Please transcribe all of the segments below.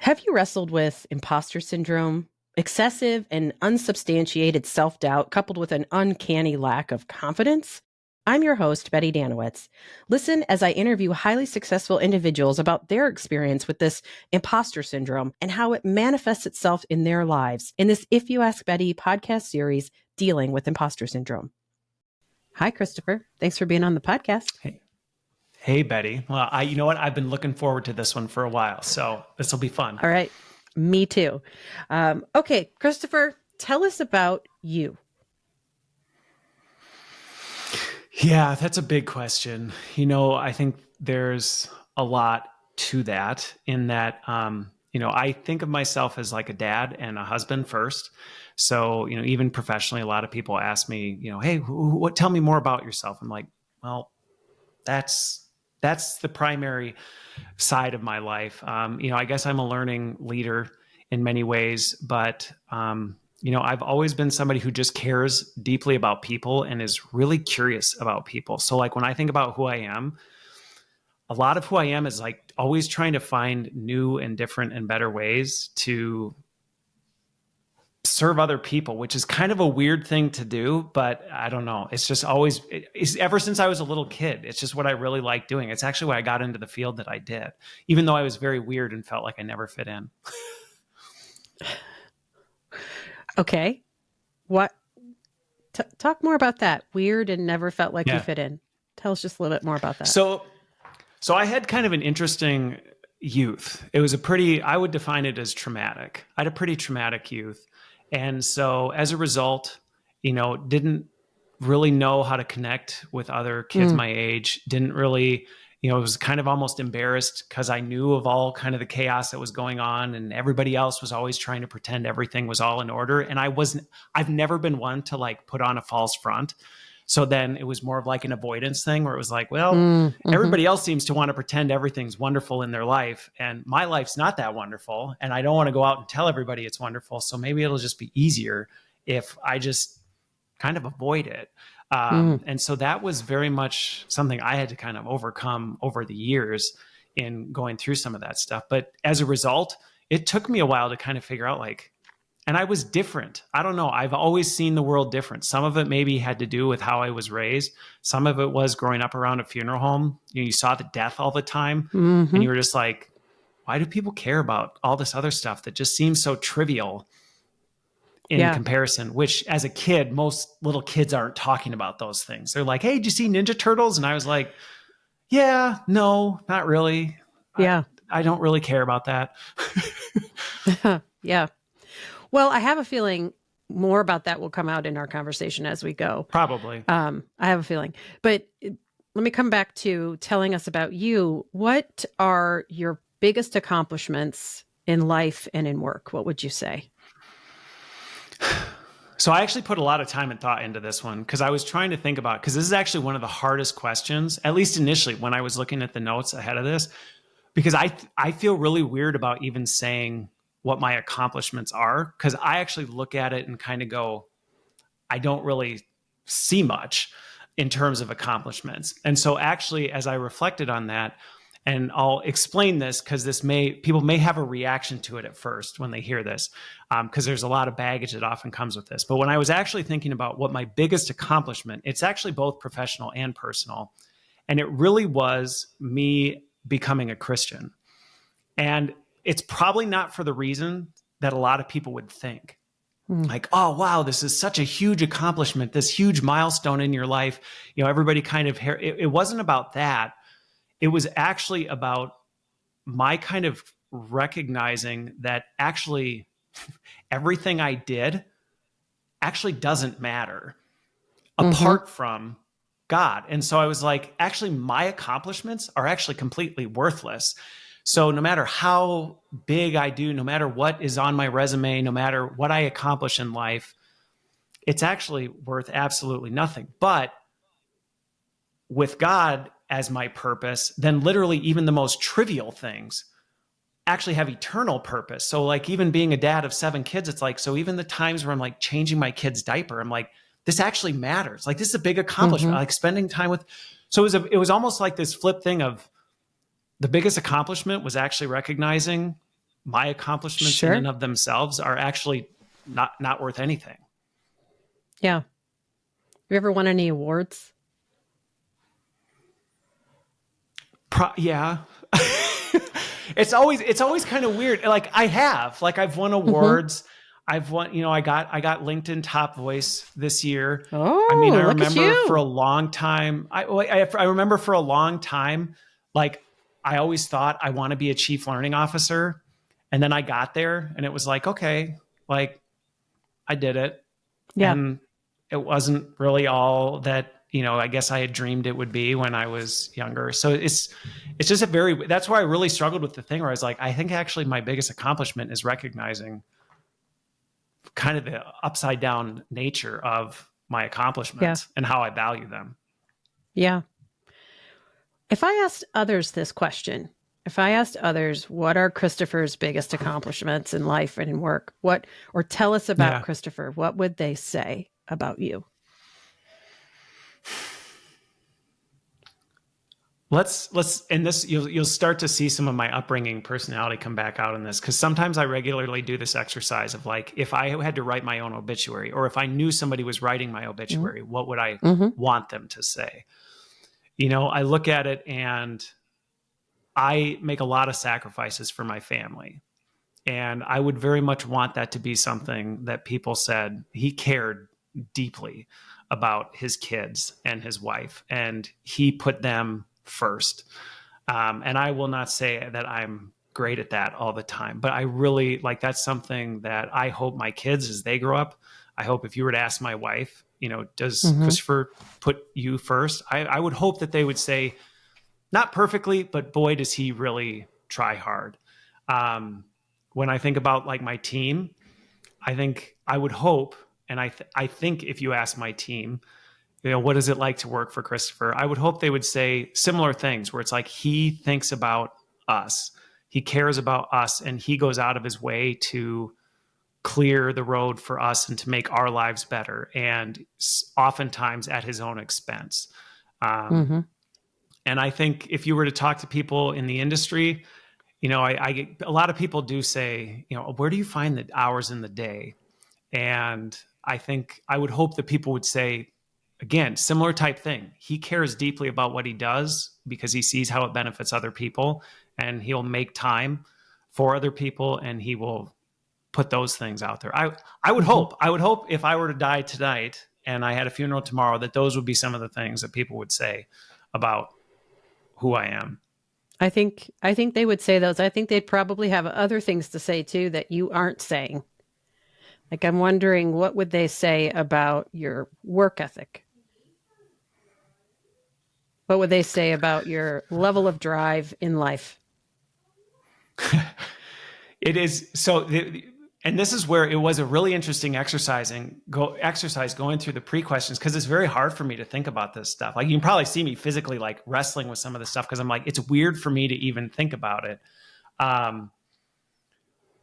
Have you wrestled with imposter syndrome? Excessive and unsubstantiated self doubt coupled with an uncanny lack of confidence? I'm your host, Betty Danowitz. Listen as I interview highly successful individuals about their experience with this imposter syndrome and how it manifests itself in their lives in this If You Ask Betty podcast series dealing with imposter syndrome. Hi, Christopher. Thanks for being on the podcast. Hey, Betty. Well, you know what? I've been looking forward to this one for a while, so this will be fun. All right. Me too. Okay, Christopher, tell us about you. Yeah, that's a big question. I think there's a lot to that in that, I think of myself as like a dad and a husband first. So, even professionally, a lot of people ask me, hey, tell me more about yourself. I'm like, well, that's the primary side of my life. I guess I'm a learning leader in many ways, but I've always been somebody who just cares deeply about people and is really curious about people. So like when I think about who I am, a lot of who I am is like always trying to find new and different and better ways to serve other people, which is kind of a weird thing to do, but I don't know. It's just always, ever since I was a little kid, it's just what I really like doing. It's actually why I got into the field that I did, even though I was very weird and felt like I never fit in. Okay. What? Talk more about that. Weird and never felt like you fit in. Tell us just a little bit more about that. So I had kind of an interesting youth. It was I would define it as traumatic. I had a pretty traumatic youth. And so as a result, didn't really know how to connect with other kids my age, didn't really, was kind of almost embarrassed because I knew of all kind of the chaos that was going on and everybody else was always trying to pretend everything was all in order. And I've never been one to like put on a false front. So then it was more of like an avoidance thing where it was like, well, everybody else seems to want to pretend everything's wonderful in their life. And my life's not that wonderful. And I don't want to go out and tell everybody it's wonderful. So maybe it'll just be easier if I just kind of avoid it. And so that was very much something I had to kind of overcome over the years in going through some of that stuff. But as a result, it took me a while to kind of figure out like, and I was different. I don't know. I've always seen the world different. Some of it maybe had to do with how I was raised. Some of it was growing up around a funeral home. You saw the death all the time. And you were just like, why do people care about all this other stuff that just seems so trivial in comparison? Which as a kid, most little kids aren't talking about those things. They're like, hey, did you see Ninja Turtles? And I was like, yeah, no, not really. Yeah. I don't really care about that. Yeah. Well, I have a feeling more about that will come out in our conversation as we go. Probably. I have a feeling. But let me come back to telling us about you. What are your biggest accomplishments in life and in work? What would you say? So I actually put a lot of time and thought into this one because I was trying to think about, because this is actually one of the hardest questions, at least initially when I was looking at the notes ahead of this, because I feel really weird about even saying what my accomplishments are, because I actually look at it and kind of go, I don't really see much in terms of accomplishments. And so actually, as I reflected on that, and I'll explain this because people may have a reaction to it at first when they hear this, because there's a lot of baggage that often comes with this. But when I was actually thinking about what my biggest accomplishment, it's actually both professional and personal. And it really was me becoming a Christian. And it's probably not for the reason that a lot of people would think. Like, oh, wow, this is such a huge accomplishment, this huge milestone in your life. Everybody kind of, it wasn't about that. It was actually about my kind of recognizing that actually everything I did actually doesn't matter apart from God. And so I was like, actually, my accomplishments are actually completely worthless. So no matter how big I do, no matter what is on my resume, no matter what I accomplish in life, it's actually worth absolutely nothing. But with God as my purpose, then literally even the most trivial things actually have eternal purpose. So like even being a dad of 7 kids, it's like, so even the times where I'm like changing my kid's diaper, I'm like, this actually matters. Like this is a big accomplishment, like spending time with. So it was almost like this flip thing of the biggest accomplishment was actually recognizing my accomplishments in Sure. and of themselves are actually not worth anything. Yeah. You ever won any awards? Yeah. It's always kind of weird. Like I've won Mm-hmm. awards. I've won, I got LinkedIn Top Voice this year. I mean, I Oh, look at remember for a you. long time, I remember for a long time, like I always thought I want to be a chief learning officer. And then I got there and it was like, okay, like I did it. Yeah. And it wasn't really all that, I guess I had dreamed it would be when I was younger. So it's just that's why I really struggled with the thing where I was like, I think actually my biggest accomplishment is recognizing kind of the upside down nature of my Yeah. accomplishments and how I value them. Yeah. If I asked others this question, if I asked others, what are Christopher's biggest accomplishments in life and in work? Or tell us about Yeah. Christopher, what would they say about you? Let's and this you'll start to see some of my upbringing personality come back out in this, because sometimes I regularly do this exercise of like, if I had to write my own obituary, or if I knew somebody was writing my obituary, what would I Mm-hmm. want them to say? I look at it and I make a lot of sacrifices for my family. And I would very much want that to be something that people said he cared deeply about his kids and his wife, and he put them first. And I will not say that I'm great at that all the time, but I really like that's something that I hope my kids, as they grow up, I hope if you were to ask my wife, does Mm-hmm. Christopher put you first? I would hope that they would say, not perfectly, but boy, does he really try hard. Um, when I think about like my team, I think I would hope, and I think if you ask my team, what is it like to work for Christopher? I would hope they would say similar things where it's like he thinks about us, he cares about us, and he goes out of his way to clear the road for us and to make our lives better, and oftentimes at his own expense. Um, Mm-hmm. and I think if you were to talk to people in the industry, I get a lot of people do say, where do you find the hours in the day? And I think I would hope that people would say, again, similar type thing. He cares deeply about what he does because he sees how it benefits other people, and he'll make time for other people, and he will put those things out there. Mm-hmm. I would hope if I were to die tonight and I had a funeral tomorrow, that those would be some of the things that people would say about who I am. I think they would say those. I think they'd probably have other things to say too that you aren't saying. Like I'm wondering what would they say about your work ethic? What would they say about your level of drive in life? It is so, and this is where it was a really interesting exercise going through the pre-questions, because it's very hard for me to think about this stuff. Like you can probably see me physically like wrestling with some of the stuff because I'm like, it's weird for me to even think about it. Um,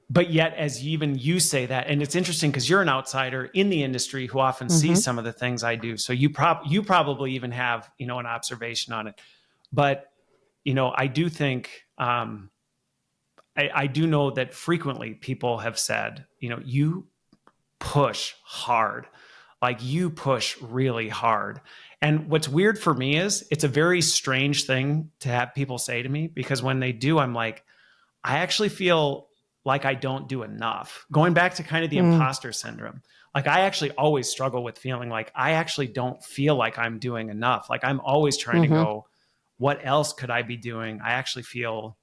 but yet, as even you say that, and it's interesting because you're an outsider in the industry who often Mm-hmm. sees some of the things I do. So you probably even have an observation on it. But I do think. I do know that frequently people have said, you push hard, like you push really hard. And what's weird for me is it's a very strange thing to have people say to me, because when they do, I'm like, I actually feel like I don't do enough. Going back to kind of the Mm. imposter syndrome, like I actually always struggle with feeling like I actually don't feel like I'm doing enough. Like I'm always trying to Mm-hmm. go, what else could I be doing? I actually feel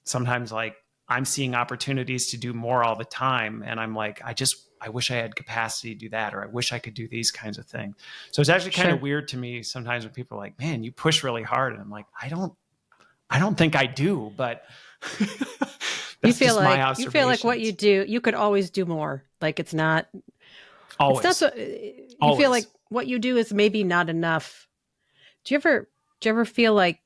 sometimes like I'm seeing opportunities to do more all the time. And I'm like, I wish I had capacity to do that, or I wish I could do these kinds of things. So it's actually kind of Sure. weird to me sometimes when people are like, man, you push really hard. And I'm like, I don't think I do, but You that's feel just my like you feel like what you observations. do, you could always do more. Like it's not Always, so you feel like always. what you do is maybe not enough. Do you ever feel like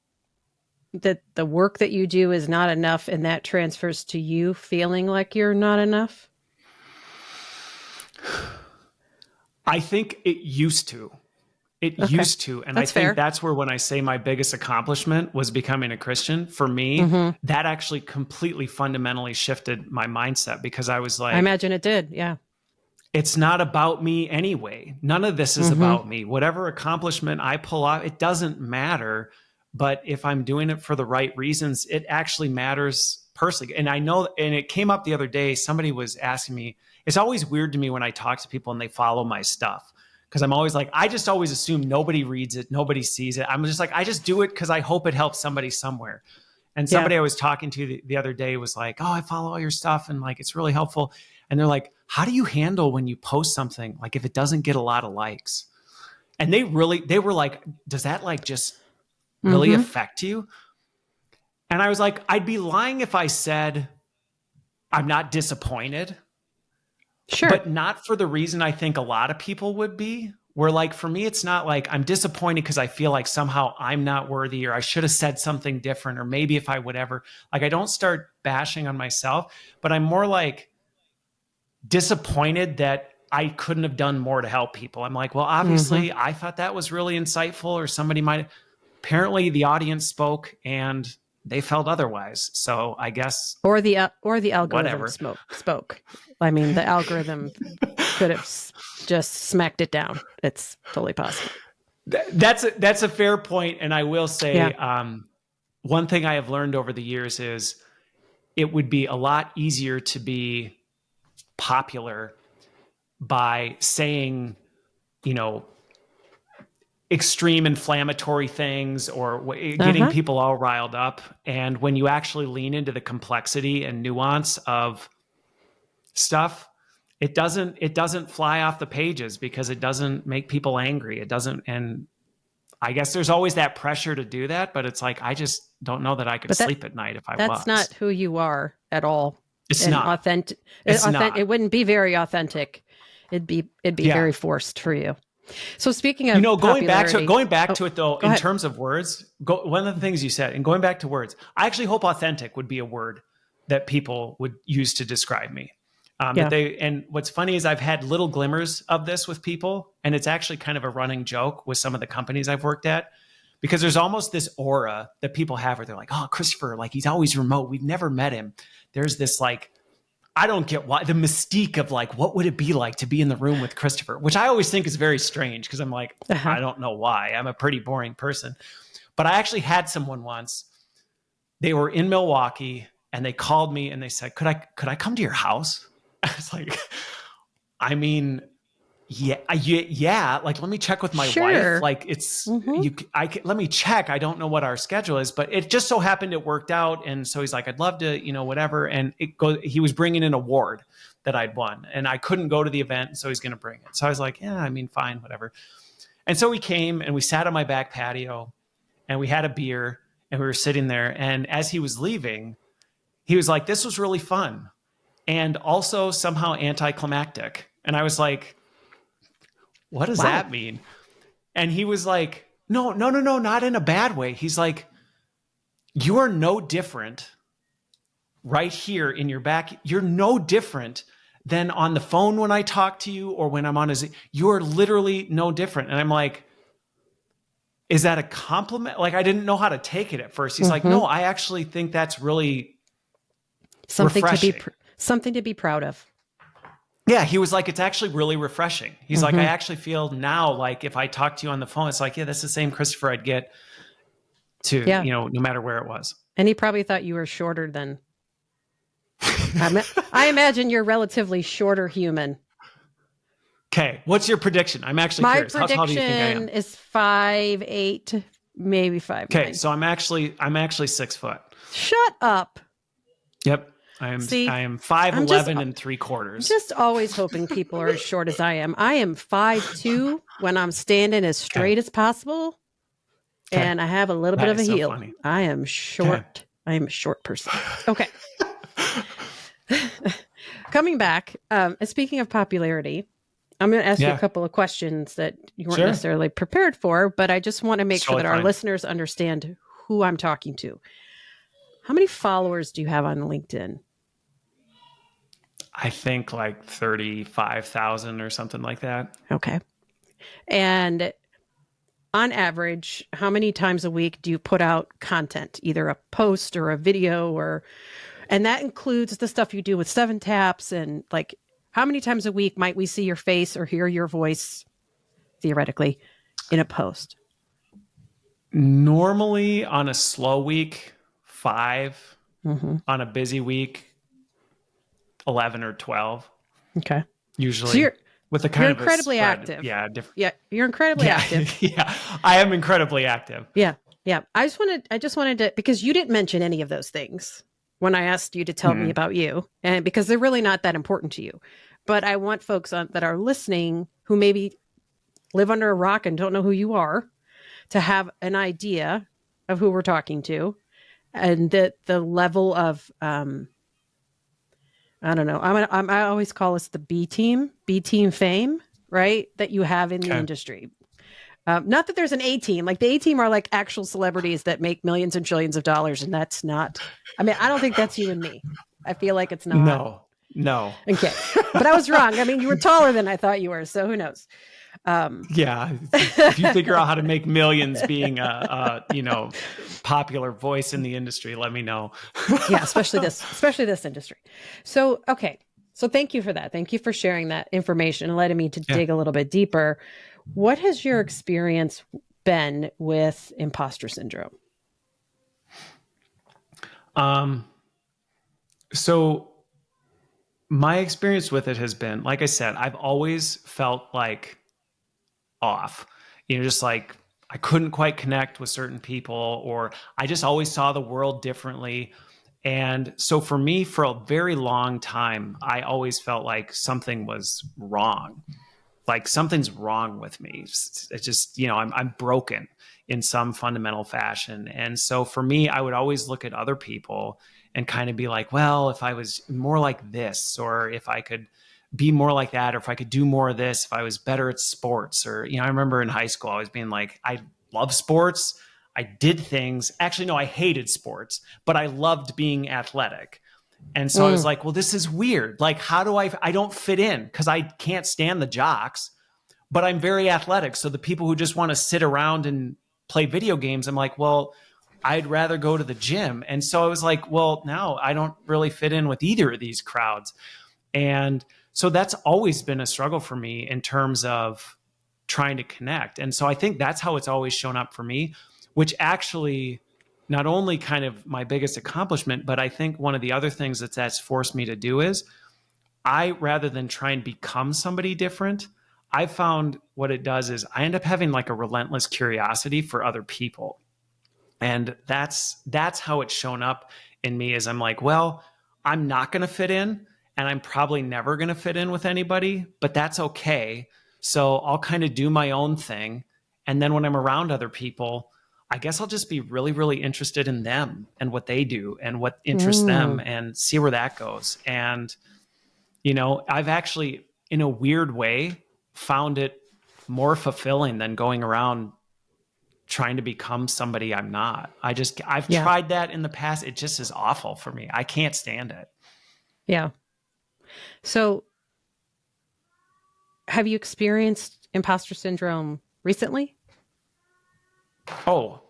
that the work that you do is not enough and that transfers to you feeling like you're not enough? I think it used to. It Okay. used to. And I That's think fair. that's where when I say my biggest accomplishment was becoming a Christian, for me, Mm-hmm. that actually completely fundamentally shifted my mindset because I was I like, imagine it did. Yeah. it's not about me anyway. None of this is Mm-hmm. about me. Whatever accomplishment I pull off, it doesn't matter. But if I'm doing it for the right reasons, it actually matters personally. And I know, and it came up the other day, somebody was asking me, it's always weird to me when I talk to people and they follow my stuff. Because I'm always like, I just always assume nobody reads it, nobody sees it. I'm just like, I just do it because I hope it helps somebody somewhere. And Yeah. somebody I was talking to the other day was like, oh, I follow all your stuff and like it's really helpful. And they're like, how do you handle when you post something like if it doesn't get a lot of likes? And they were like, does that like just really Mm-hmm. affect you? And I was like, I'd be lying if I said I'm not disappointed, Sure. but not for the reason I think a lot of people would be. Where like for me, it's not like I'm disappointed because I feel like somehow I'm not worthy or I should have said something different or maybe if I would ever like I don't start bashing on myself, but I'm more like disappointed that I couldn't have done more to help people. I'm like, well, Mm-hmm. obviously I thought that was really insightful or somebody might apparently the audience spoke and they felt otherwise. So I guess Or the algorithm whatever. spoke. I mean, the algorithm could have just smacked it down. It's totally possible. That's a fair point, and I will Yeah. say one thing I have learned over the years is it would be a lot easier to be popular by saying, you know, extreme inflammatory things or getting Uh-huh. people all riled up. And when you actually lean into the complexity and nuance of stuff, it doesn't fly off the pages because it doesn't make people angry. It doesn't, and I guess there's always that pressure to do that, but it's like I just don't know that I could But sleep at night if I that's was. not who you are at all. It's And not. It's it not. wouldn't be very authentic. It'd be Yeah. very forced for you. So speaking of Going back to it, popularity, though, go in ahead. terms of words, one of the things you said, and going back to words, I actually hope authentic would be a word that people would use to describe me. Yeah. And what's funny is I've had little glimmers of this with people, and it's actually kind of a running joke with some of the companies I've worked at because there's almost this aura that people have where they're like, oh, Christopher, like he's always remote. We've never met him. There's this like, I don't get why the mystique of like, what would it be like to be in the room with Christopher, which I always think is very strange because I'm like, Uh-huh. I don't know why. I'm a pretty boring person. But I actually had someone once, they were in Milwaukee and they called me and they said, could I come to your house? I was like, I mean, yeah. Like, let me check with my wife. Sure. Like, it's Mm-hmm. let me check. I don't know what our schedule is, but it just so happened it worked out. And so he's like, I'd love to, whatever. And he was bringing an award that I'd won, and I couldn't go to the event, so he's going to bring it. So I was like, yeah, I mean, fine, whatever. And so we came and we sat on my back patio, and we had a beer, and we were sitting there. And as he was leaving, he was like, "This was really fun, and also somehow anticlimactic." And I was like, what does Wow. that mean? And he was like, no, no, no, no, not in a bad way. He's like, you are no different right here in your back. You're no different than on the phone when I talk to you or when I'm on his. You're literally no different. And I'm like, is that a compliment? Like, I didn't know how to take it at first. He's like, Mm-hmm. no, I actually think that's really Something to be refreshing. something to be proud of. Yeah, he was like, it's actually really refreshing. He's like, I Mm-hmm. actually feel now like if I talk to you on the phone, it's like, yeah, that's the same Christopher I'd get to, Yeah. no matter where it was. And he probably thought you were shorter than I imagine you're relatively shorter human. Okay, what's your prediction? I'm actually My curious. How tall do you think I prediction am? is 5'8", maybe 5'9". Okay, so I'm actually 6 foot. Shut up. Yep, I am See, I am I'm just 5'11" and 3/4. just always hoping people are as short as I am. I am 5'2" when I'm standing as Okay, straight as possible, okay, and I have a little bit that of is a so heel. funny. I am Okay, short. I am a short person. Okay. Coming back, and speaking of popularity, I'm going to ask you a yeah, couple of questions that you weren't sure, necessarily prepared for, but I just want to make it's sure totally that our fine. listeners understand who I'm talking to. How many followers do you have on LinkedIn? I think like 35,000 or something like that. Okay. And on average, how many times a week do you put out content, either a post or a video, and that includes the stuff you do with 7 Taps, and like, how many times a week might we see your face or hear your voice theoretically in a post? Normally on a slow week, 5. Mm-hmm. On a busy week, 11 or 12, Okay. So usually, with a you're kind of a incredibly spread. active. Yeah, different. Yeah, you're incredibly Yeah, active. yeah. I am incredibly active. Yeah. Yeah. I just wanted to, because you didn't mention any of those things when I asked you to tell me Hmm. about you, and because they're really not that important to you. But I want folks that are listening who maybe live under a rock and don't know who you are to have an idea of who we're talking to, and that the level of, I don't know. I always call us the B team fame, right? That you have in the Okay. industry. Not that there's an A team. Like the A team are like actual celebrities that make millions and trillions of dollars, and that's not. I mean, I don't think that's you and me. I feel like it's not. No, no. Okay, but I was wrong. I mean, you were taller than I thought you were, so who knows? Um, Yeah, if you figure out how to make millions being a popular voice in the industry, let me know. yeah, especially this industry. So, okay. So thank you for that. Thank you for sharing that information and letting me to Yeah. dig a little bit deeper. What has your experience been with imposter syndrome? Um. So my experience with it has been, like I said, I've always felt like off. Just like I couldn't quite connect with certain people, or I just always saw the world differently. And so for me, for a very long time, I always felt like something was wrong. Like something's wrong with me. It's just, I'm broken in some fundamental fashion. And so for me, I would always look at other people and kind of be like, well, if I was more like this, or if I could be more like that, or if I could do more of this, if I was better at sports, or, I remember in high school, I was being like, I love sports. I did things. Actually, no, I hated sports, but I loved being athletic. And so I was like, well, this is weird. Like, how do I don't fit in because I can't stand the jocks, but I'm very athletic. So the people who just want to sit around and play video games, I'm like, well, I'd rather go to the gym. And so I was like, well, now I don't really fit in with either of these crowds. And so that's always been a struggle for me in terms of trying to connect. And so I think that's how it's always shown up for me, which actually not only kind of my biggest accomplishment, but I think one of the other things that's forced me to do is rather than try and become somebody different, I found what it does is I end up having like a relentless curiosity for other people. And that's how it's shown up in me is I'm like, well, I'm not going to fit in and I'm probably never going to fit in with anybody, but that's okay. So I'll kind of do my own thing. And then when I'm around other people, I guess I'll just be really, really interested in them and what they do and what interests them Mm. and see where that goes. And, I've actually, in a weird way, found it more fulfilling than going around trying to become somebody I'm not. I've Yeah. tried that in the past. It just is awful for me. I can't stand it. Yeah. So have you experienced imposter syndrome recently? Oh,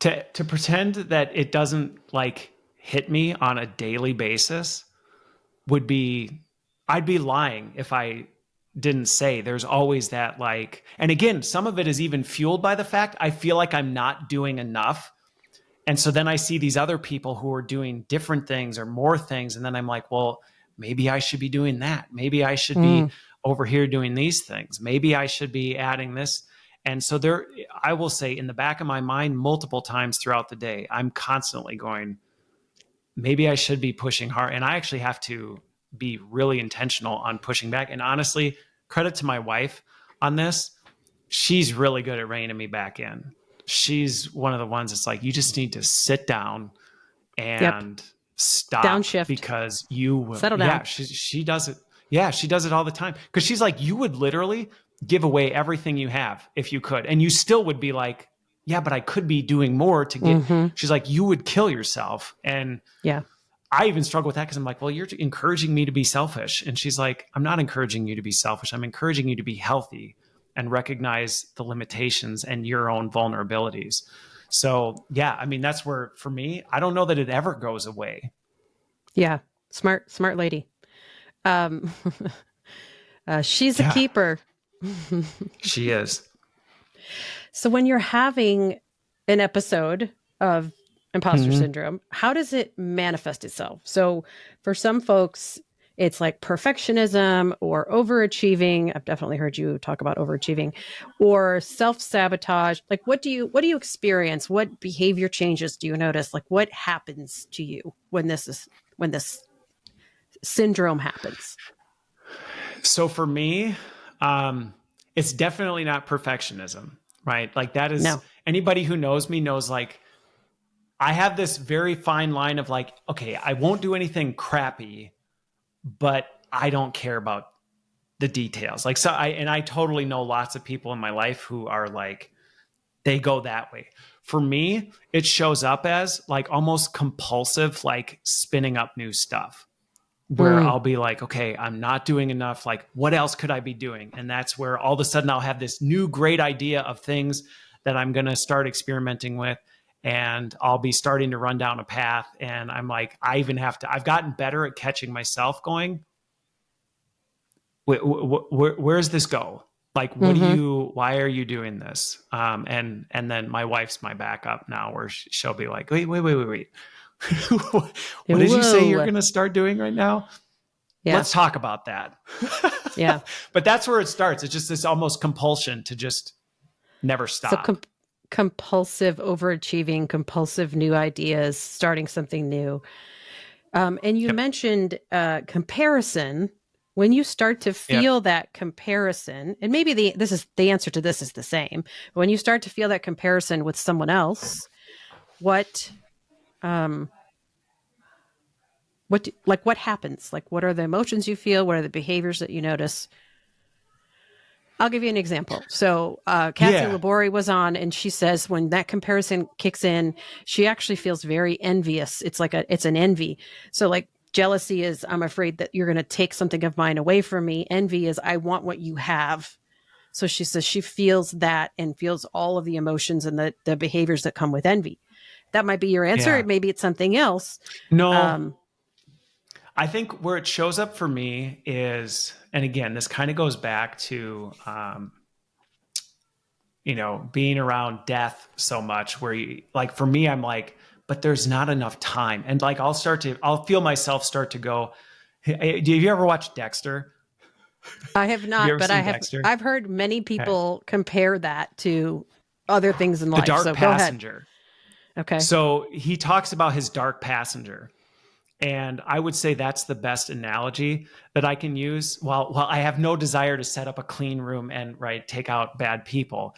to pretend that it doesn't like hit me on a daily basis would be, I'd be lying if I didn't say there's always that like, and again, some of it is even fueled by the fact I feel like I'm not doing enough. And so then I see these other people who are doing different things or more things. And then I'm like, well, maybe I should be doing that. Maybe I should be Mm. over here doing these things. Maybe I should be adding this. And so I will say in the back of my mind, multiple times throughout the day, I'm constantly going, maybe I should be pushing hard. And I actually have to be really intentional on pushing back. And honestly, credit to my wife on this. She's really good at reining me back in. She's one of the ones that's like, you just need to sit down Yep. and stop Downshift. because you will. Settle Yeah, down. she does it. Yeah, she does it all the time. Because she's like, you would literally give away everything you have if you could. And you still would be like, yeah, but I could be doing more to get. Mm-hmm. She's like, you would kill yourself. And Yeah. I even struggle with that because I'm like, well, you're encouraging me to be selfish. And she's like, I'm not encouraging you to be selfish. I'm encouraging you to be healthy. and recognize the limitations and your own vulnerabilities. So yeah, I mean, that's where, for me, I don't know that it ever goes away. Yeah. Smart lady. Um, she's a Yeah, keeper. she is. So when you're having an episode of imposter Mm-hmm. syndrome, how does it manifest itself? So for some folks, it's like perfectionism or overachieving. I've definitely heard you talk about overachieving or self-sabotage. Like what do you experience? What behavior changes do you notice? Like what happens to you when this syndrome happens? So for me, it's definitely not perfectionism, right? Like that is, No. anybody who knows me knows, like, I have this very fine line of like, okay, I won't do anything crappy, but I don't care about the details. Like, so I totally know lots of people in my life who are like, they go that way. For me, it shows up as like almost compulsive, like spinning up new stuff, where Mm. I'll be like, okay, I'm not doing enough. Like, what else could I be doing? And that's where all of a sudden I'll have this new great idea of things that I'm going to start experimenting with. And I'll be starting to run down a path. And I'm like, I've gotten better at catching myself going, where's this go? Like, Mm-hmm. why are you doing this? And then my wife's my backup now, where she'll be like, wait. What did you say you're Whoa. going to start doing right now? Yeah. Let's talk about that. Yeah. But that's where it starts. It's just this almost compulsion to just never So stop. compulsive overachieving, compulsive new ideas, starting something new. And you Yep. mentioned comparison. When you start to Yep. feel that comparison, and maybe the answer to this is the same. But when you start to feel that comparison with someone else, what um what happens? Like what are the emotions you feel? What are the behaviors that you notice? I'll give you an example. So Kathy Yeah. Labori was on, and she says when that comparison kicks in, she actually feels very envious. It's an envy. So like jealousy is, I'm afraid that you're going to take something of mine away from me. Envy is, I want what you have. So she says she feels that and feels all of the emotions and the behaviors that come with envy. That might be your answer. Yeah. Maybe it's something else. No, Um, I think where it shows up for me is, and again, this kind of goes back to, being around death so much, where you, like, for me, I'm like, but there's not enough time. And like, I'll feel myself start to go, hey, do you ever watch Dexter? I have Have you not, ever but seen Dexter? I've heard many Okay. people compare that to other things in The life. Dark So go ahead. Passenger. Okay. So he talks about his dark passenger. And I would say that's the best analogy that I can use. While I have no desire to set up a clean room and take out bad people,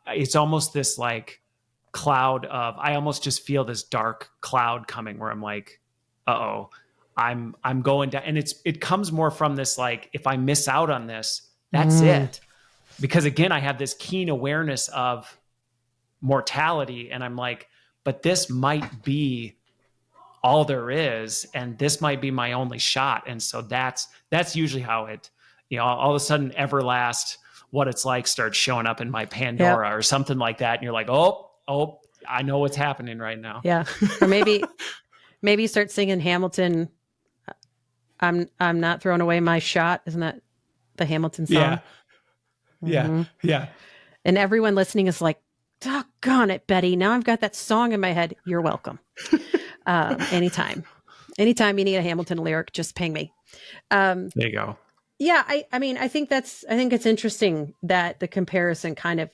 it's almost this like cloud of, I almost just feel this dark cloud coming where I'm like, oh, I'm going down, and it comes more from this, like, if I miss out on this, that's Mm, it. Because again, I have this keen awareness of mortality, and I'm like, but this might be all there is, and this might be my only shot. And so that's usually how it, all of a sudden Everlast, What It's Like, starts showing up in my yep. Pandora or something like that, and you're like, oh, I know what's happening right now. Yeah. Or maybe you start singing Hamilton. I'm not throwing away my shot. Isn't that the Hamilton Yeah, song? yeah, Hmm. yeah. And everyone listening is like, doggone it, Betty. Now I've got that song in my head. You're welcome. Anytime. Anytime you need a Hamilton lyric, just ping me. Um, There you go. yeah, I mean, I think it's interesting that the comparison kind of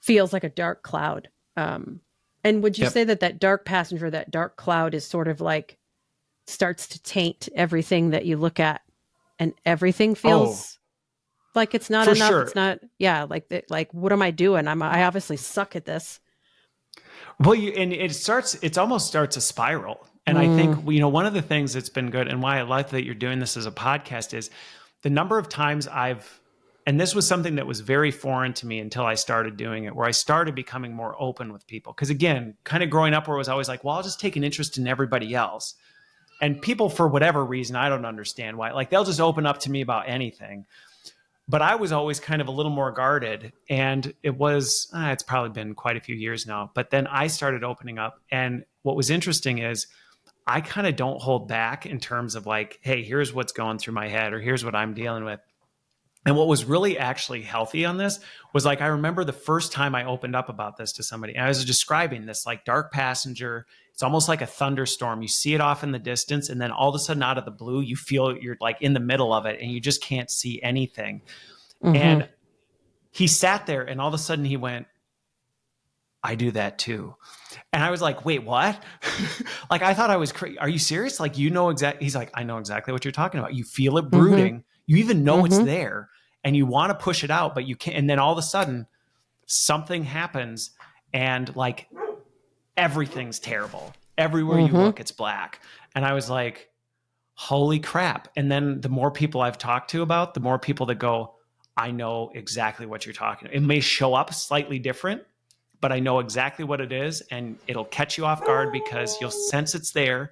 feels like a dark cloud. And would you say Yep. that dark passenger, that dark cloud is sort of like starts to taint everything that you look at, and everything Oh, feels like it's not for enough. It's sure. not, yeah, like what am I doing? I obviously suck at this. Well, and it almost starts a spiral. And I think, Mm, one of the things that's been good, and why I like that you're doing this as a podcast, is the number of times and this was something that was very foreign to me until I started doing it, where I started becoming more open with people. Because again, kind of growing up, where I was always like, well, I'll just take an interest in everybody else. And people, for whatever reason, I don't understand why, like, they'll just open up to me about anything. but I was always kind of a little more guarded. And it's probably been quite a few years now. But then I started opening up. And what was interesting is I kind of don't hold back in terms of like, hey, here's what's going through my head, or here's what I'm dealing with. And what was really actually healthy on this was like, I remember the first time I opened up about this to somebody, I was describing this like dark passenger. It's almost like a thunderstorm. You see it off in the distance, and then all of a sudden out of the blue, you feel you're like in the middle of it and you just can't see anything. And he sat there, and all of a sudden he went, I do that too. And I was like, wait, what? Like, I thought I was crazy. Are you serious? Like, exactly. He's like, I know exactly what you're talking about. You feel it brooding. You even know it's there, and you want to push it out, but you can't. And then all of a sudden something happens, and like everything's terrible. Everywhere you look, it's black. And I was like, holy crap. And then the more people I've talked to about, the more people that go, I know exactly what you're talking about. It may show up slightly different, but I know exactly what it is, and it'll catch you off guard because you'll sense it's there,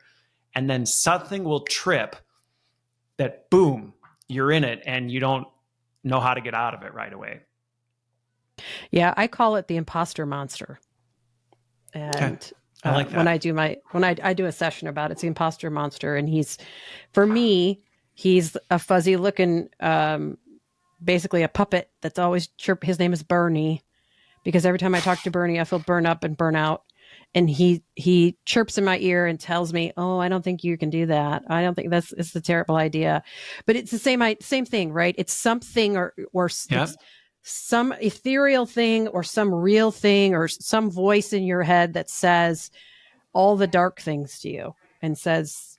and then something will trip that, boom, you're in it, and you don't know how to get out of it right away. Yeah, I call it the imposter monster. And I like that. when I do a session about it, it's the imposter monster, and for me, he's a fuzzy looking, basically a puppet that's always his name is Bernie. Because every time I talk to Bernie, I feel burn up and burn out. And he chirps in my ear and tells me, oh, I don't think you can do that. I don't think it's a terrible idea. But it's the same thing, right? It's something or it's some ethereal thing or some real thing or some voice in your head that says all the dark things to you and says,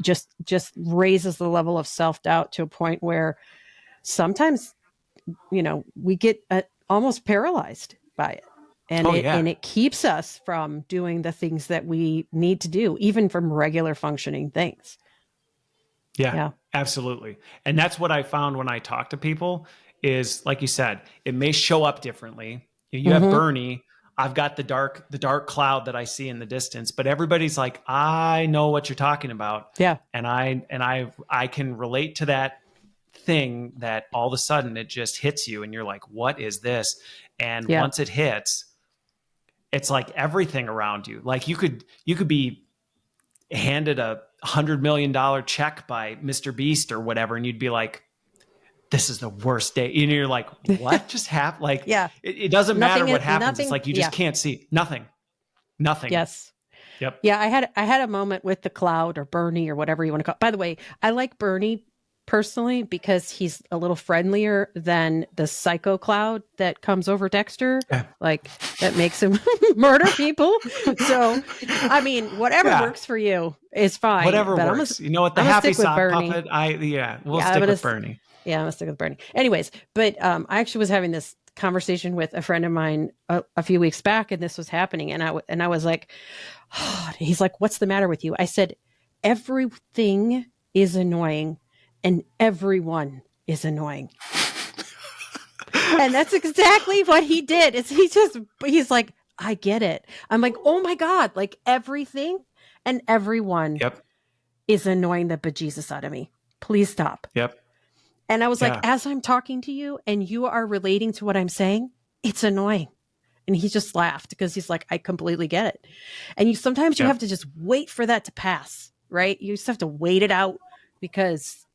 just raises the level of self-doubt to a point where sometimes, we get almost paralyzed by it. And and it keeps us from doing the things that we need to do, even from regular functioning things. Yeah, absolutely. And that's what I found when I talk to people is, like you said, it may show up differently. You have Bernie, I've got the dark cloud that I see in the distance, but everybody's like, I know what you're talking about. Yeah. And I can relate to that thing that all of a sudden it just hits you and you're like, what is this? And once it hits, it's like everything around you. Like you could be handed $100 million check by Mr. Beast or whatever, and you'd be like, this is the worst day. And you're like, what just happened? Like, it doesn't matter what happens. It's like, you just can't see nothing. Yes. Yep. Yeah. I had a moment with the cloud or Bernie or whatever you want to call it. By the way, I like Bernie personally because he's a little friendlier than the psycho cloud that comes over Dexter, like that makes him murder people. So, I mean, whatever works for you is fine. Whatever works. You know what? The happy sock puppet. We'll stick with Bernie. Yeah, I'm gonna stick with Bernie. Anyways, but I actually was having this conversation with a friend of mine a few weeks back, and this was happening, and I was like, oh, he's like, what's the matter with you? I said, everything is annoying. And everyone is annoying. And that's exactly what he did. He's like, I get it. I'm like, oh my God, like everything and everyone is annoying the bejesus out of me. Please stop. Yep. And I was like, as I'm talking to you and you are relating to what I'm saying, it's annoying. And he just laughed because he's like, I completely get it. And sometimes you have to just wait for that to pass, right? You just have to wait it out because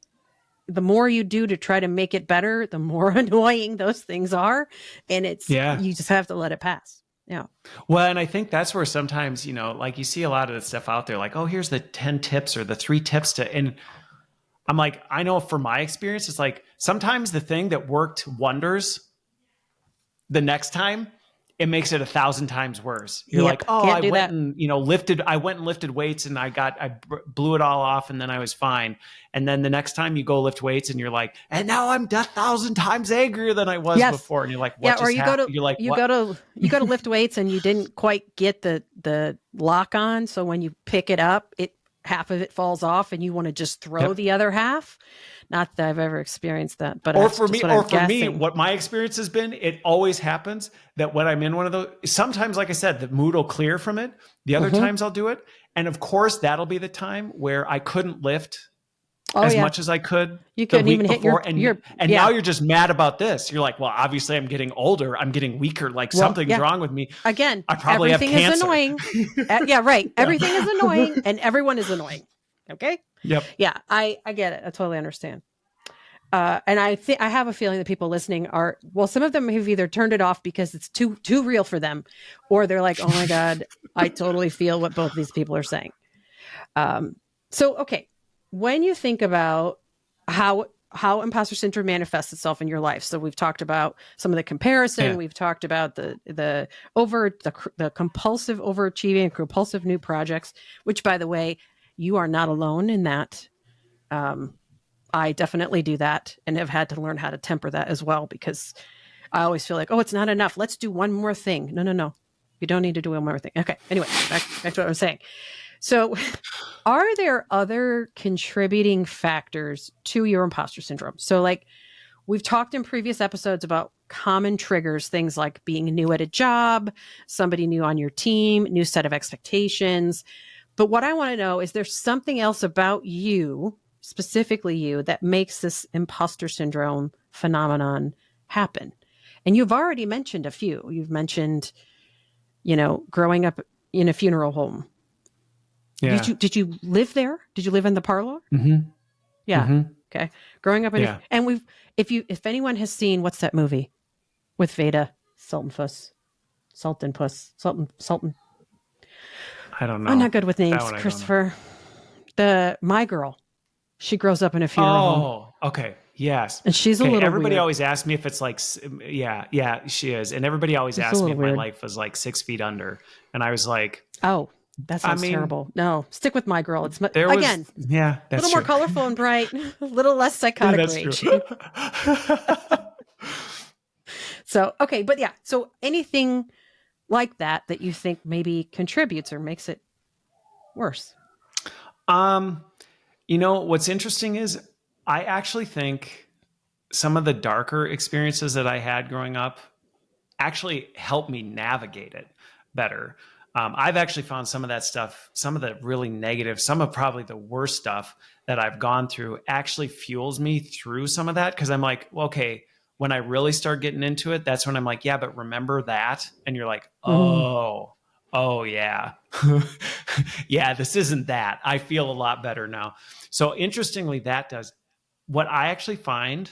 the more you do to try to make it better, the more annoying those things are. And you just have to let it pass. Yeah. Well, and I think that's where sometimes, like you see a lot of the stuff out there, like, oh, here's the 10 tips or the 3 tips and I'm like, I know from my experience, it's like sometimes the thing that worked wonders the next time, it makes it 1,000 times worse. You're like, oh, I went and lifted weights and I blew it all off and then I was fine. And then the next time you go lift weights and you're like, and now I'm 1,000 times angrier than I was before. And you're like, what just happened? You're like, you go to lift weights and you didn't quite get the lock on. So when you pick it up, half of it falls off and you want to just throw the other half. Not that I've ever experienced that, but for me, what my experience has been, it always happens that when I'm in one of those, sometimes, like I said, the mood will clear from it. The other times I'll do it. And of course, that'll be the time where I couldn't lift Oh as yeah. much as I could You the couldn't week even hit before. And your now yeah. you're just mad about this. You're like, well, obviously I'm getting older. I'm getting weaker. Like Well, something's yeah. wrong with me. Again, I probably have everything is cancer. annoying. Yeah, right. Yeah. Everything is annoying and everyone is annoying. Okay? Yep. Yeah, I get it. I totally understand. And I think I have a feeling that people listening are, well, some of them have either turned it off because it's too real for them, or they're like, oh my God, I totally feel what both these people are saying. So okay, when you think about how imposter syndrome manifests itself in your life, so we've talked about some of the comparison, Yeah. we've talked about the compulsive overachieving, compulsive new projects, which by the way, you are not alone in that. I definitely do that and have had to learn how to temper that as well, because I always feel like, oh, it's not enough. Let's do one more thing. No, no, no. You don't need to do one more thing. Okay. Anyway, back to what I was saying. So, are there other contributing factors to your imposter syndrome? So, like we've talked in previous episodes about common triggers, things like being new at a job, somebody new on your team, new set of expectations. But what I want to know is there something else about you, specifically you, that makes this imposter syndrome phenomenon happen? And you've already mentioned a few. You've mentioned, growing up in a funeral home. Yeah. Did you live there? Did you live in the parlor? Mm-hmm. Yeah. Mm-hmm. Okay. Growing up in Yeah. and if anyone has seen, what's that movie with Veda, Sultan Puss, Sultan. I don't I'm know. not good with That names. one I don't know. Christopher, My Girl. She grows up in a funeral home, Oh, okay. Yes. and she's a Okay. little Everybody weird. always asks me if it's like, yeah, she is. And everybody always It's a asks me little if my weird. life was like 6 feet under. And I was like, Oh, that I sounds mean, terrible. No, stick with My Girl. It's there was, again yeah, a little that's more true. colorful and bright, a little less Yeah, psychotic that's true. rage. So okay, but yeah. So anything like that you think maybe contributes or makes it worse? um, what's interesting is I actually think some of the darker experiences that I had growing up actually helped me navigate it better. I've actually found some of that stuff, some of the really negative, some of probably the worst stuff that I've gone through actually fuels me through some of that. Cause I'm like, well, okay, when I really start getting into it, that's when I'm like, yeah, but remember that. And you're like, Mm. oh yeah. Yeah, this isn't that. I feel a lot better now. So interestingly, that does what I actually find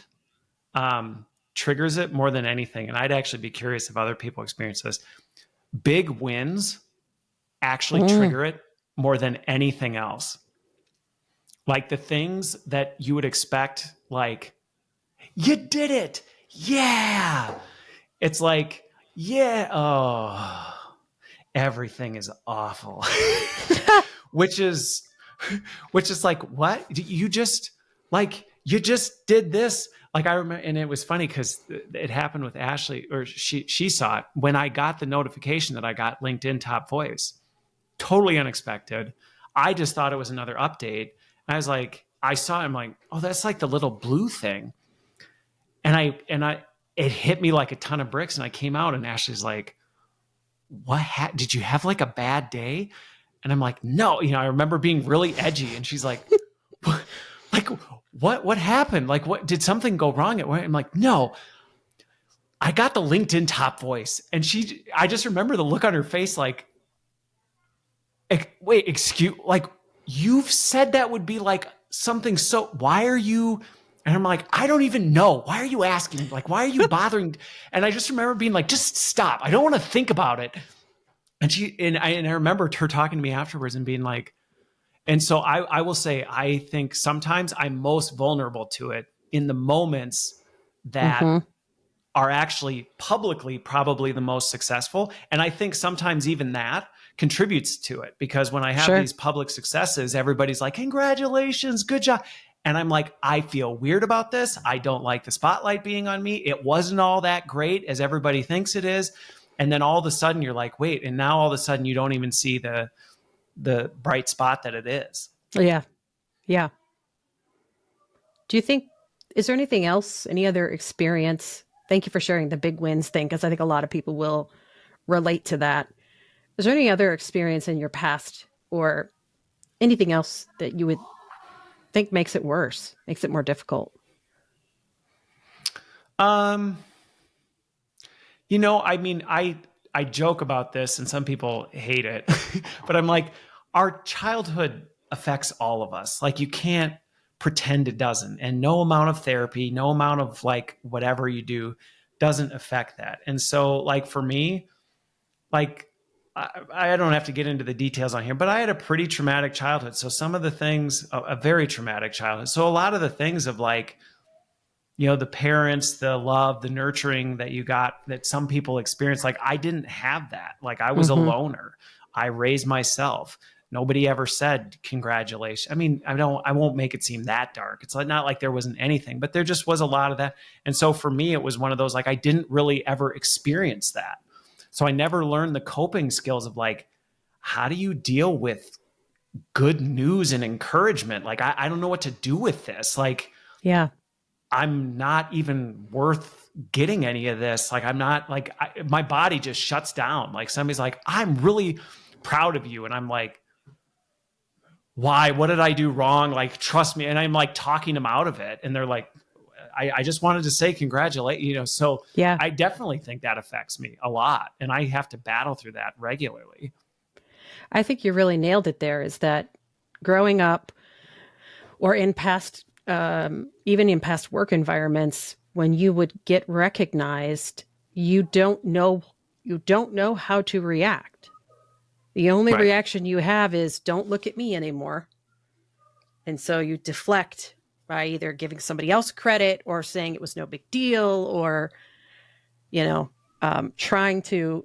triggers it more than anything. And I'd actually be curious if other people experience this. Big wins actually Mm. trigger it more than anything else. Like the things that you would expect, like, you did it. Yeah. It's like, yeah. Oh, everything is awful. which is, which is like, what? You just did this. Like I remember, and it was funny because it happened with Ashley, or she saw it when I got the notification that I got LinkedIn top voice. Totally unexpected. I just thought it was another update. I was like, I saw it, I'm like, oh, that's like the little blue thing. And I it hit me like a ton of bricks. And I came out and Ashley's like, did you have like a bad day? And I'm like, no, I remember being really edgy. And she's like, what? Like, what happened? Like, what did something go wrong at work? I'm like, no, I got the LinkedIn top voice. And I just remember the look on her face, like, wait, excuse, like, you've said that would be like something. So why are you? And I'm like, I don't even know. Why are you asking? Like, why are you bothering? And I just remember being like, just stop. I don't want to think about it. And I remember her talking to me afterwards and being like, and so I will say, I think sometimes I'm most vulnerable to it in the moments that Mm-hmm. are actually publicly probably the most successful. And I think sometimes even that contributes to it, because when I have Sure. these public successes, everybody's like, congratulations, good job. And I'm like, I feel weird about this. I don't like the spotlight being on me. It wasn't all that great as everybody thinks it is. And then all of a sudden you're like, wait, and now all of a sudden you don't even see the bright spot that it is. Yeah. Yeah. Do you think, is there anything else, any other experience? Thank you for sharing the big wins thing, because I think a lot of people will relate to that. Is there any other experience in your past or anything else that you would think makes it worse, makes it more difficult? Um, I mean, I joke about this and some people hate it, but I'm like, our childhood affects all of us. Like you can't pretend it doesn't. And no amount of therapy, no amount of like whatever you do doesn't affect that. And so like for me, like I don't have to get into the details on here, but I had a pretty traumatic childhood. So some of the things, a very traumatic childhood. So a lot of the things of like, the parents, the love, the nurturing that you got that some people experience, like I didn't have that. Like I was a Mm-hmm. loner. I raised myself. Nobody ever said congratulations. I mean, I won't make it seem that dark. It's like not like there wasn't anything, but there just was a lot of that. And so for me, it was one of those like I didn't really ever experience that. So I never learned the coping skills of like, how do you deal with good news and encouragement? Like, I don't know what to do with this. Like, Yeah. I'm not even worth getting any of this. Like, I'm not like, my body just shuts down. Like, somebody's like, I'm really proud of you. And I'm like, why? What did I do wrong? Like, trust me. And I'm like talking them out of it. And they're like, I just wanted to say congratulate, so Yeah. I definitely think that affects me a lot. And I have to battle through that regularly. I think you really nailed it there, is that growing up or in past, even in past work environments, when you would get recognized, you don't know how to react. The only Right. reaction you have is don't look at me anymore. And so you deflect by either giving somebody else credit or saying it was no big deal, or, trying to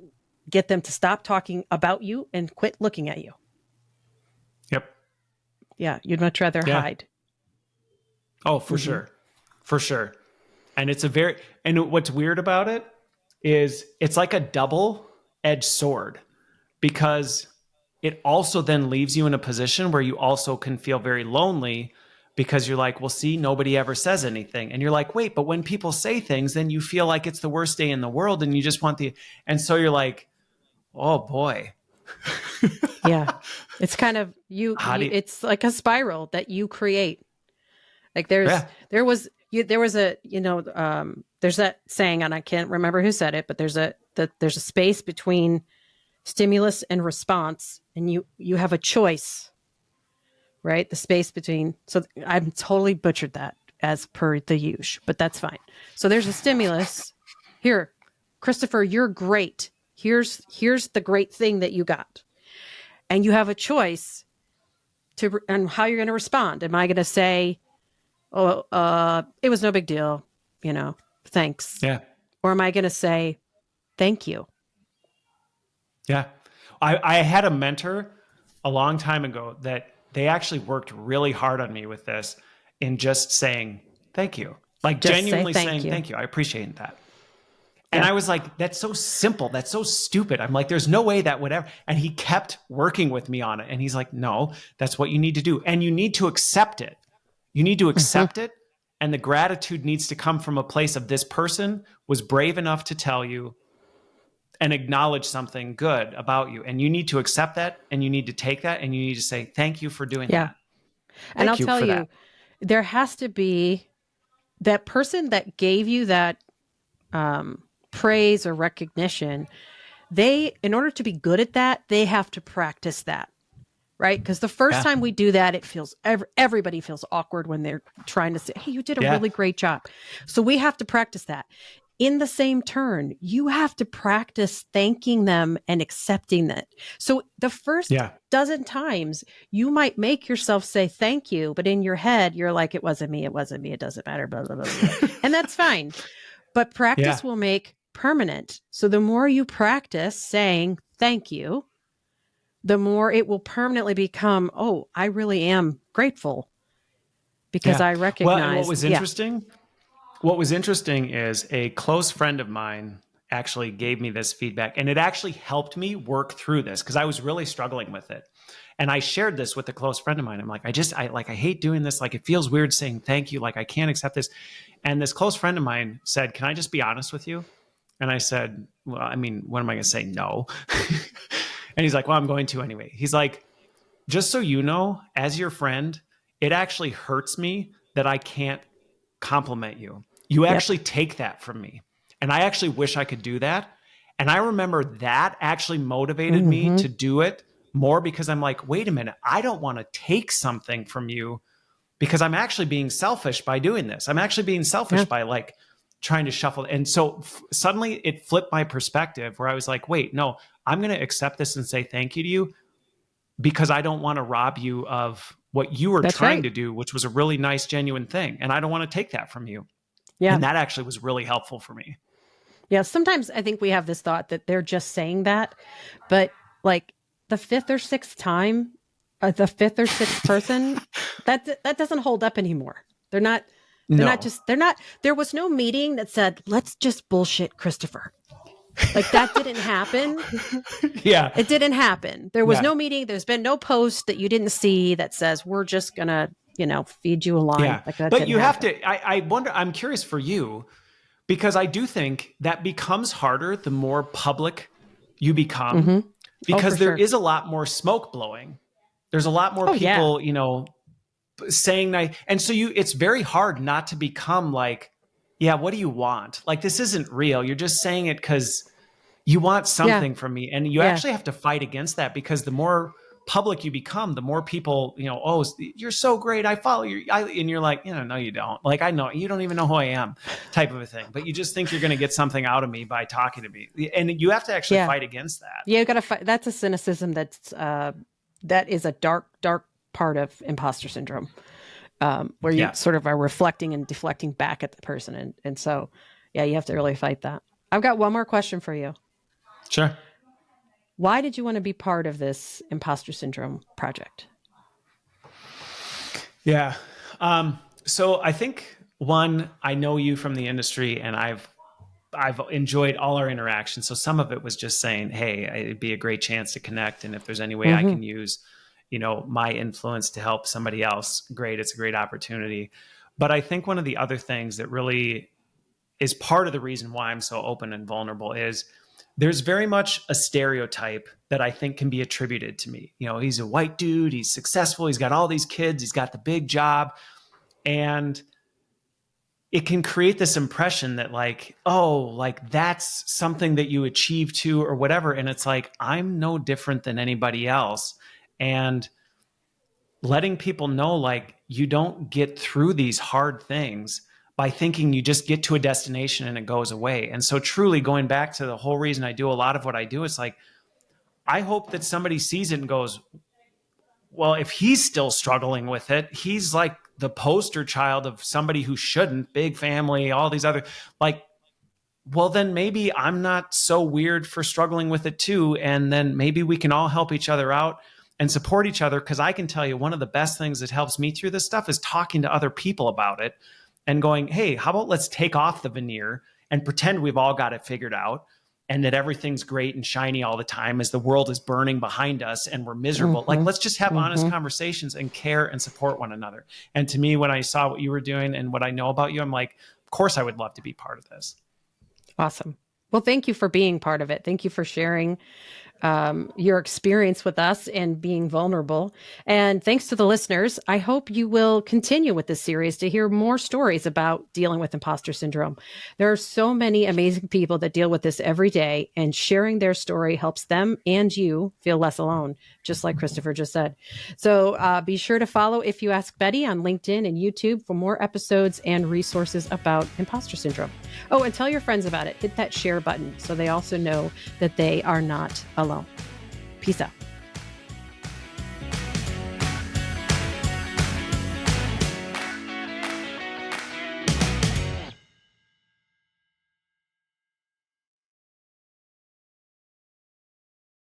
get them to stop talking about you and quit looking at you. Yep. Yeah. You'd much rather Yeah. hide. Oh, for Mm-hmm. sure. For sure. And and what's weird about it is it's like a double-edged sword because it also then leaves you in a position where you also can feel very lonely because you're like, well, see, nobody ever says anything. And you're like, wait, but when people say things, then you feel like it's the worst day in the world and you just and so you're like, oh boy. Yeah. It's kind of How do you, it's like a spiral that you create. Like there's yeah, there was you there was a there's that saying, and I can't remember who said it, but there's a space between stimulus and response, and you have a choice, right? The space between, so I'm totally butchered that as per the usual, but that's fine. So there's a stimulus. Here, Christopher, you're great. Here's the great thing that you got. And you have a choice and how you're going to respond. Am I going to say, oh, it was no big deal, thanks? yeah, Or am I going to say, thank you? yeah. I had a mentor a long time ago that they actually worked really hard on me with this in just saying thank you, like Just say genuinely thank saying you. thank you. I appreciate that. And Yeah. I was like, that's so simple. That's so stupid. I'm like, there's no way that would ever. And he kept working with me on it. And he's like, no, that's what you need to do. And you need to accept it. You need to Mm-hmm. accept it. And the gratitude needs to come from a place of this person was brave enough to tell you and acknowledge something good about you. And you need to accept that. And you need to take that. And you need to say, thank you for doing Yeah. that. And I'll Thank you tell for you, that. there has to be that person that gave you that praise or recognition. In order to be good at that, they have to practice that. Right? Because the first Yeah. time we do that, it feels everybody feels awkward when they're trying to say, "Hey, you did a Yeah. really great job." So we have to practice that. In the same turn, you have to practice thanking them and accepting that. So the first Yeah. dozen times, you might make yourself say thank you, but in your head, you're like, "It wasn't me. It wasn't me. It doesn't matter." Blah blah blah blah. And that's fine. But Yeah. practice will make permanent. So the more you practice saying thank you, the more it will permanently become, oh, I really am grateful because Yeah. I Well, and recognized, yeah. what was interesting is a close friend of mine actually gave me this feedback and it actually helped me work through this because I was really struggling with it. And I shared this with a close friend of mine. I'm like, I hate doing this. Like, it feels weird saying thank you. Like, I can't accept this. And this close friend of mine said, can I just be honest with you? And I said, well, I mean, what am I going to say? No. And he's like, well, I'm going to anyway. He's like, just so you know, as your friend, it actually hurts me that I can't compliment you. You Yep. actually take that from me. And I actually wish I could do that. And I remember that actually motivated me to do it more because I'm like, wait a minute, I don't want to take something from you because I'm actually being selfish by doing this. I'm actually being selfish by like trying to shuffle. And so suddenly it flipped my perspective where I was like, wait, no, I'm going to accept this and say thank you to you because I don't want to rob you of what you were trying to do, which was a really nice, genuine thing. And I don't want to take that from you. Yeah. And that actually was really helpful for me. Yeah. Sometimes I think we have this thought that they're just saying that, but like the fifth or sixth time, the fifth or sixth person, that doesn't hold up anymore. They're not there was no meeting that said, let's just bullshit Christopher. Like that didn't happen. Yeah. It didn't happen. There was no meeting. There's been no post that you didn't see that says, we're just going to, feed you a line. Yeah. Like that but you happen. have to, I wonder, I'm curious for you, because I do think that becomes harder the more public you become, because there is a lot more smoke blowing. There's a lot more people, saying that. And so it's very hard not to become like, yeah, what do you want? Like, this isn't real. You're just saying it because you want something from me. And you actually have to fight against that, because the more public you become, the more people, oh, you're so great, I follow you. And you're like, no, you don't. Like, I know, you don't even know who I am, type of a thing. But you just think you're going to get something out of me by talking to me. And you have to actually fight against that. Yeah, you got to fight. That's a cynicism that is a dark, dark part of imposter syndrome, where you sort of are reflecting and deflecting back at the person. And so, you have to really fight that. I've got one more question for you. Sure. Why did you want to be part of this imposter syndrome project? Yeah. So I think, one, I know you from the industry, and I've enjoyed all our interactions. So some of it was just saying, hey, it'd be a great chance to connect. And if there's any way I can use, my influence to help somebody else, great. It's a great opportunity. But I think one of the other things that really is part of the reason why I'm so open and vulnerable is there's very much a stereotype that I think can be attributed to me. He's a white dude, he's successful, he's got all these kids, he's got the big job. And it can create this impression that like, oh, like that's something that you achieve too or whatever. And it's like, I'm no different than anybody else. And letting people know, like, you don't get through these hard things by thinking you just get to a destination and it goes away. And so truly going back to the whole reason I do a lot of what I do, it's like, I hope that somebody sees it and goes, well, if he's still struggling with it, he's like the poster child of somebody who shouldn't, big family, all these other, like, well, then maybe I'm not so weird for struggling with it too. And then maybe we can all help each other out and support each other. Because I can tell you, one of the best things that helps me through this stuff is talking to other people about it and going, hey, how about let's take off the veneer and pretend we've all got it figured out and that everything's great and shiny all the time as the world is burning behind us and we're miserable. Like, let's just have honest conversations and care and support one another. And to me, when I saw what you were doing and what I know about you, I'm like, of course I would love to be part of this. Awesome. Well, thank you for being part of it. Thank you for sharing your experience with us and being vulnerable. And thanks to the listeners, I hope you will continue with this series to hear more stories about dealing with imposter syndrome. There are so many amazing people that deal with this every day, and sharing their story helps them and you feel less alone, just like Christopher just said. So be sure to follow If You Ask Betty on LinkedIn and YouTube for more episodes and resources about imposter syndrome. Oh, and tell your friends about it. Hit that share button so they also know that they are not alone. Peace out.